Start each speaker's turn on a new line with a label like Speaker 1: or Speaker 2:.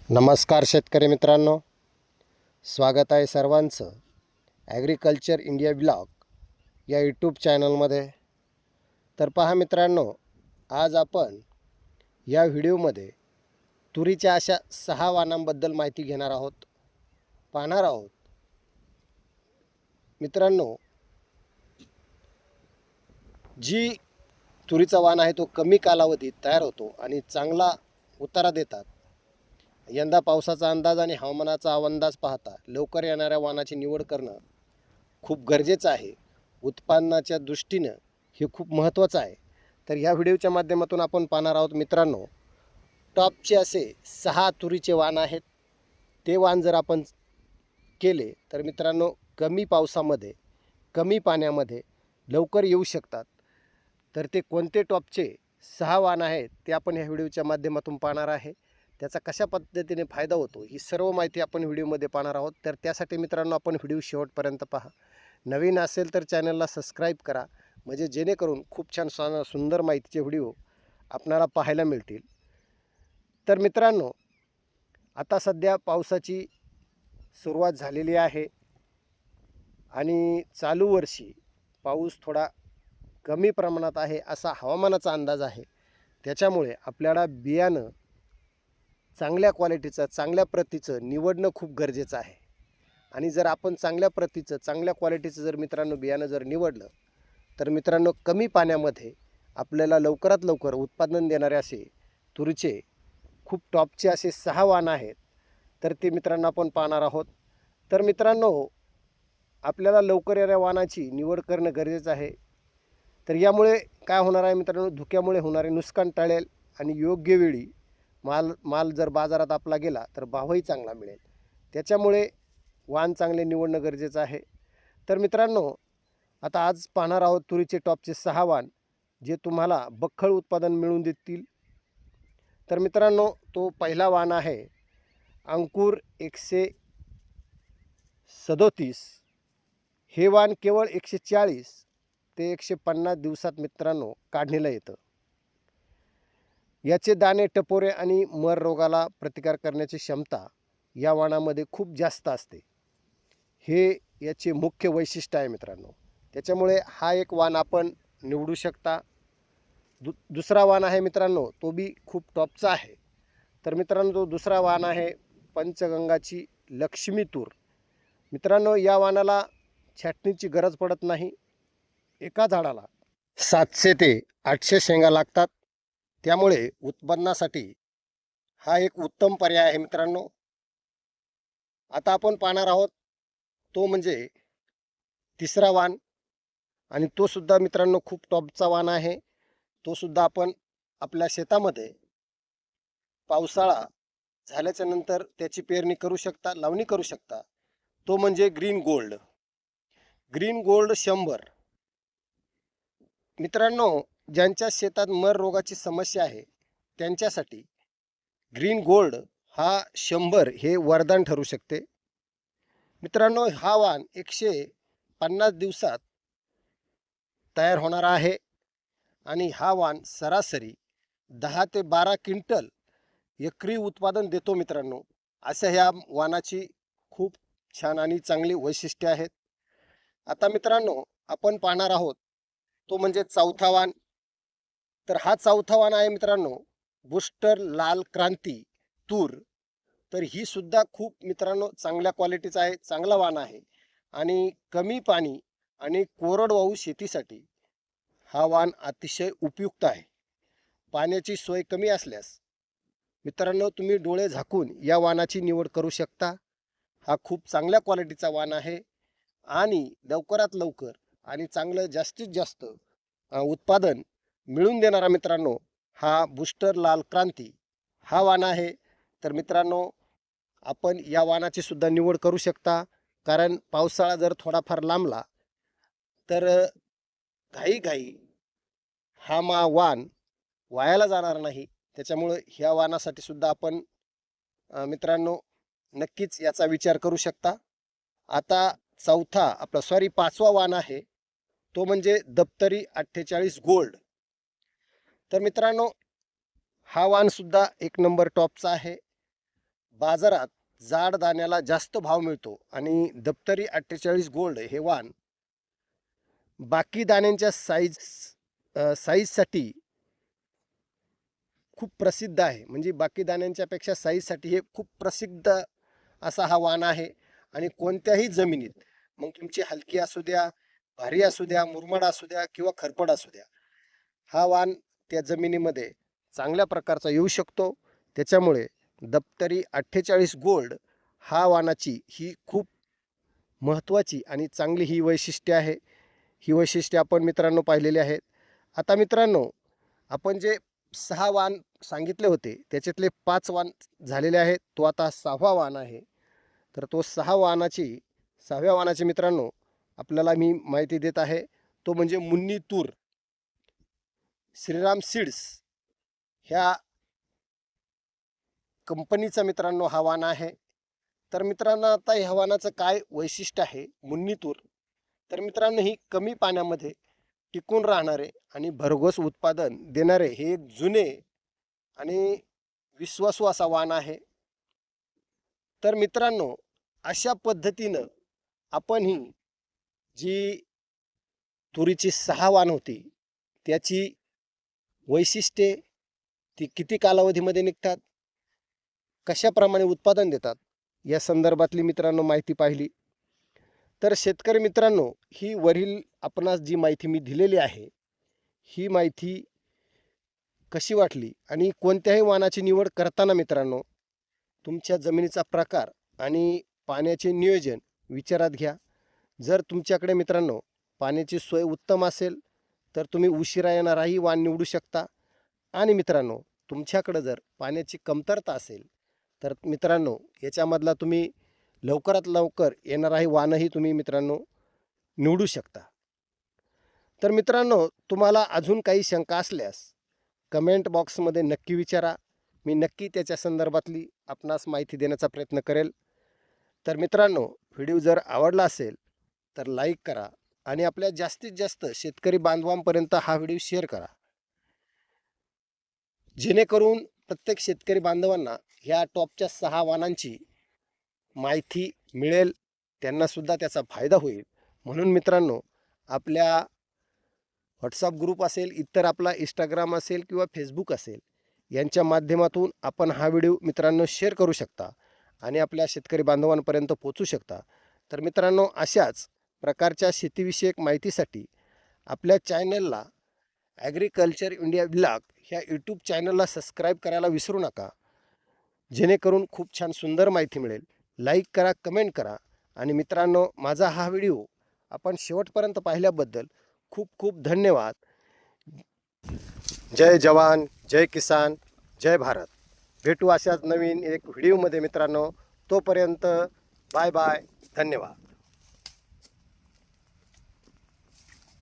Speaker 1: नमस्कार शेतकरी मित्रांनो, स्वागत आहे सर्वांचं ॲग्रिकल्चर इंडिया ब्लॉग या यूट्यूब चॅनलमध्ये. तर पहा मित्रांनो, आज आपण या व्हिडिओमध्ये तुरीच्या अशा 6 वाणांबद्दल माहिती घेणार आहोत, पाहणार आहोत. मित्रांनो, जी तुरीचा वाण आहे तो कमी कालावधीत तयार होतो आणि चांगला उतारा देतात. यंदा पावसाचा अंदाज आणि हवामानाचा अंदाज पाहता लवकर येणाऱ्या वाणाची निवड करणं खूप गरजेचं आहे. उत्पन्नाच्या दृष्टीनं हे खूप महत्त्वाचं आहे. तर ह्या व्हिडिओच्या माध्यमातून आपण पाहणार आहोत मित्रांनो, टॉपचे असे 6 तुरीचे वाण आहेत. ते वाण जर आपण केले तर मित्रांनो, कमी पावसामध्ये, कमी पाण्यामध्ये लवकर येऊ शकतात. तर ते कोणते टॉपचे 6 वाण आहेत ते आपण ह्या व्हिडिओच्या माध्यमातून पाहणार आहे. त्याचा कशा पद्धतीने फायदा होतो ही सर्व माहिती आपण व्हिडिओमध्ये पाहणार आहोत. तर त्यासाठी मित्रांनो, आपण व्हिडिओ शेवटपर्यंत पहा. नवीन असेल तर चॅनलला सबस्क्राईब करा, म्हणजे जेणेकरून खूप छान सुंदर माहितीचे व्हिडिओ आपल्याला पाहायला मिळतील. तर मित्रांनो, आता सध्या पावसाची सुरुवात झालेली आहे आणि चालू वर्षी पाऊस थोडा कमी प्रमाणात आहे असा हवामानाचा अंदाज आहे. त्याच्यामुळे आपल्याला बियाणं चांगल्या क्वालिटीचं, चांगल्या प्रतीचं निवडणं खूप गरजेचं आहे. आणि जर आपण चांगल्या प्रतीचं, चांगल्या क्वालिटीचं जर मित्रांनो बियाणं जर निवडलं तर मित्रांनो, कमी पाण्यामध्ये आपल्याला लवकरात लवकर उत्पादन देणारे असे तुरीचे खूप टॉपचे असे 6 वाण आहेत. तर ते मित्रांनो आपण पाहणार आहोत. तर मित्रांनो, आपल्याला लवकर येणाऱ्या वाणाची निवड करणं गरजेचं आहे. तर यामुळे काय होणार आहे मित्रांनो, धुक्यामुळे होणारे नुकसान टाळेल आणि योग्य वेळी माल जर बाजारात आपला गेला तर भावही चांगला मिळेल. त्याच्यामुळे वाण चांगले निवडणं गरजेचं आहे. तर मित्रांनो, आता आज पाहणार आहोत तुरीचे टॉपचे 6 वाण जे तुम्हाला बख्खळ उत्पादन मिळवून देतील. तर मित्रांनो, तो पहिला वाण आहे अंकुर 137. हे वाण केवळ 140 ते 150 दिवसात मित्रांनो काढणीला येतं. याचे दाणे, टपोरे आणि मर रोगाला प्रतिकार करण्याची क्षमता या वाणामध्ये खूप जास्त असते. हे याचे मुख्य वैशिष्ट्य आहे मित्रांनो. त्याच्यामुळे हा एक वाण आपण निवडू शकता. दुसरा वाण आहे मित्रांनो, तो बी खूप टॉपचा आहे. तर मित्रांनो, तो दुसरा वाण आहे पंचगंगाची लक्ष्मी तूर. मित्रांनो, या वाणाला छाटणीची गरज पडत नाही. एका झाडाला 700 ते 800 शेंगा लागतात. त्यामुळे उत्पन्नासाठी हा एक उत्तम पर्याय आहे मित्रांनो. आता आपण पाहणार आहोत तो म्हणजे तिसरा वाण, आणि तो सुद्धा मित्रांनो खूप टॉपचा वाण आहे. तो सुद्धा आपण आपल्या शेतामध्ये पावसाळा झाल्याच्या नंतर त्याची पेरणी करू शकता, लावणी करू शकता. तो म्हणजे ग्रीन गोल्ड. Green gold 100. मित्रांनो, ज्यांच्या शेतात मर रोगाची समस्या आहे त्यांच्यासाठी ग्रीन गोल्ड हा 100 हे वरदान ठरू शकते. मित्रांनो, हा वाण 150 दिवसात तयार होणार आहे आणि हा वाण सरासरी 10 ते 12 क्विंटल एकरी उत्पादन देतो मित्रांनो. अशा ह्या वाणाची खूप छान आणि चांगली वैशिष्ट्ये आहेत. आता मित्रांनो, आपण पाहणार आहोत तो म्हणजे चौथा वाण. तर हा चौथा वाण आहे मित्रांनो बूस्टर लाल क्रांती तूर. तर ही सुद्धा खूप मित्रांनो चांगल्या क्वालिटीचा आहे, चांगला वाण आहे आणि कमी पाणी आणि कोरडवाहू शेतीसाठी हा वाण अतिशय उपयुक्त आहे. पाण्याची सोय कमी असल्यास मित्रांनो, तुम्ही डोळे झाकून या वाणाची निवड करू शकता. हा खूप चांगल्या क्वालिटीचा वाण आहे आणि लवकरात लवकर आणि चांगलं जास्तीत जास्त उत्पादन मिळून देणारा मित्रांनो हा बूस्टर लाल क्रांती हा वाण आहे. तर मित्रांनो, आपण या वाणाची सुद्धा निवड करू शकता. कारण पावसाळा जर थोडाफार लांबला तर घाई हा वाण वायाला जाणार नाही. त्याच्यामुळे ह्या वाणासाठी सुद्धा आपण मित्रांनो नक्कीच याचा विचार करू शकता. आता पाचवा वाण आहे तो म्हणजे दप्तरी 48 गोल्ड. तर मित्रांनो, हा वाण सुद्धा एक नंबर टॉपचा आहे. बाजारात जाड दाण्याला जास्त भाव मिळतो आणि दप्तरी 48 गोल्ड हे वाण बाकी दाण्यांच्या साईजसाठी खूप प्रसिद्ध आहे. म्हणजे बाकी दाण्यांच्या पेक्षा साईजसाठी हे खूप प्रसिद्ध असा हा वाण आहे. आणि कोणत्याही जमिनीत, मग तुमची हलकी असू द्या, भारी असू द्या, मुरमाड असू द्या किंवा खरपड असू द्या, हा वाण त्या जमिनीमध्ये चांगल्या प्रकारचा येऊ शकतो. त्याच्यामुळे दप्तरी 48 गोल्ड हा वाणाची ही खूप महत्त्वाची आणि चांगली ही वैशिष्ट्ये आहे. ही वैशिष्ट्ये आपण मित्रांनो पाहिलेली आहेत. आता मित्रांनो, आपण जे 6 वाण सांगितले होते त्याच्यातले 5 वाण झालेले आहेत. तो आता 6वा वाण आहे. तर तो 6व्या वाणाची मित्रांनो आपल्याला मी माहिती देत आहे. तो म्हणजे मुन्नी तूर. श्रीराम सीड्स ह्या कंपनीचा मित्रांनो हा वाण आहे. तर मित्रांनो, आता ह्या वाणाचं काय वैशिष्ट्य आहे मुन्नी तूर, तर मित्रांनो ही कमी पाण्यामध्ये टिकून राहणारे आणि भरघोस उत्पादन देणारे हे एक जुने आणि विश्वासू असा वाण आहे. तर मित्रांनो, अशा पद्धतीनं आपण ही जी तुरीची 6 वाण होती त्याची वैशिष्ट्ये, ती किती कालावधीमध्ये निघतात, कशाप्रमाणे उत्पादन देतात, या संदर्भातली मित्रांनो माहिती पाहिली. तर शेतकरी मित्रांनो, ही वरील आपणास जी माहिती मी दिलेली आहे, ही माहिती कशी वाटली आणि कोणत्याही वाणाची निवड करताना मित्रांनो तुमच्या जमिनीचा प्रकार आणि पाण्याचे नियोजन विचारात घ्या. जर तुमच्याकडे मित्रांनो पाण्याची सोय उत्तम असेल तर तुम्ही उशिरा येणाराही वाण निवडू शकता. आणि मित्रांनो, तुमच्याकडे जर पाण्याची कमतरता असेल तर मित्रांनो याच्यामधला तुम्ही लवकरात लवकर येणाराही वाणही तुम्ही मित्रांनो निवडू शकता. तर मित्रांनो, तुम्हाला अजून काही शंका असल्यास कमेंट बॉक्समध्ये नक्की विचारा. मी नक्की त्याच्या संदर्भातली आपणास माहिती देण्याचा प्रयत्न करेल. तर मित्रांनो, व्हिडिओ जर आवडला असेल तर लाईक करा आणि आपल्या जास्तीत जास्त शेतकरी बांधवांपर्यंत हा व्हिडिओ शेअर करा, जेणेकरून प्रत्येक शेतकरी बांधवांना ह्या टॉपच्या 6 वाणांची माहिती मिळेल, त्यांनासुद्धा त्याचा फायदा होईल. म्हणून मित्रांनो, आपल्या व्हॉट्सअप ग्रुप असेल, इतर आपला इंस्टाग्राम असेल किंवा फेसबुक असेल, यांच्या माध्यमातून आपण हा व्हिडिओ मित्रांनो शेअर करू शकता आणि आपल्या शेतकरी बांधवांपर्यंत पोहोचू शकता. तर मित्रांनो, अशाच प्रकारच्या शेतीविषयक माहितीसाठी आपल्या चॅनलला ॲग्रिकल्चर इंडिया ब्लॉग ह्या यूट्यूब चॅनलला सबस्क्राईब करायला विसरू नका, जेणेकरून खूप छान सुंदर माहिती मिळेल. लाईक करा, कमेंट करा आणि मित्रांनो, माझा हा व्हिडिओ आपण शेवटपर्यंत पाहिल्याबद्दल खूप खूप धन्यवाद. जय जवान, जय किसान, जय भारत. भेटू अशाच नवीन एक व्हिडिओमध्ये मित्रांनो. तोपर्यंत बाय बाय, धन्यवाद.